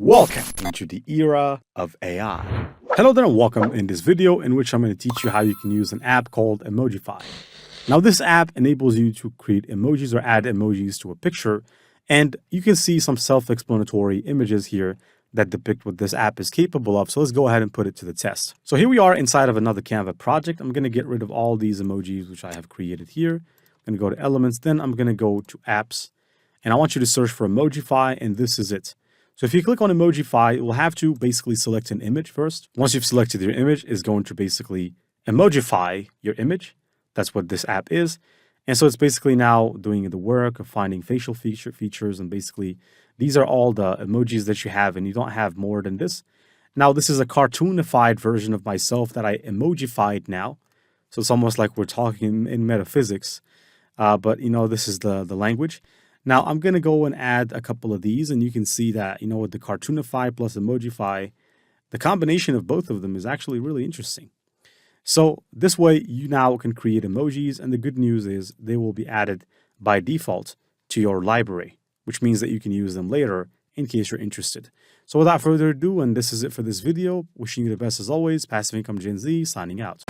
Welcome into the era of AI. Hello there and welcome in this video in which I'm going to teach you how you can use an app called Emojify. Now this app enables you to create emojis or add emojis to a picture, and you can see some self-explanatory images here that depict what this app is capable of. So let's go ahead and put it to the test. So here we are inside of another Canva project. I'm going to get rid of all these emojis which I have created here. I'm going to go to Elements, then I'm going to go to Apps, and I want you to search for Emojify, and this is it. So if you click on Emojify, you will have to basically select an image first. Once you've selected your image, it's going to basically emojify your image. That's what this app is. And so it's basically now doing the work of finding facial features. And basically, these are all the emojis that you have, and you don't have more than this. Now, this is a cartoonified version of myself that I emojified now. So it's almost like we're talking in metaphysics. But, this is the language. Now, I'm going to go and add a couple of these, and you can see that, with the Cartoonify plus Emojify, the combination of both of them is actually really interesting. So this way, you now can create emojis, and the good news is they will be added by default to your library, which means that you can use them later in case you're interested. So without further ado, and this is it for this video, wishing you the best as always, Passive Income Gen Z, signing out.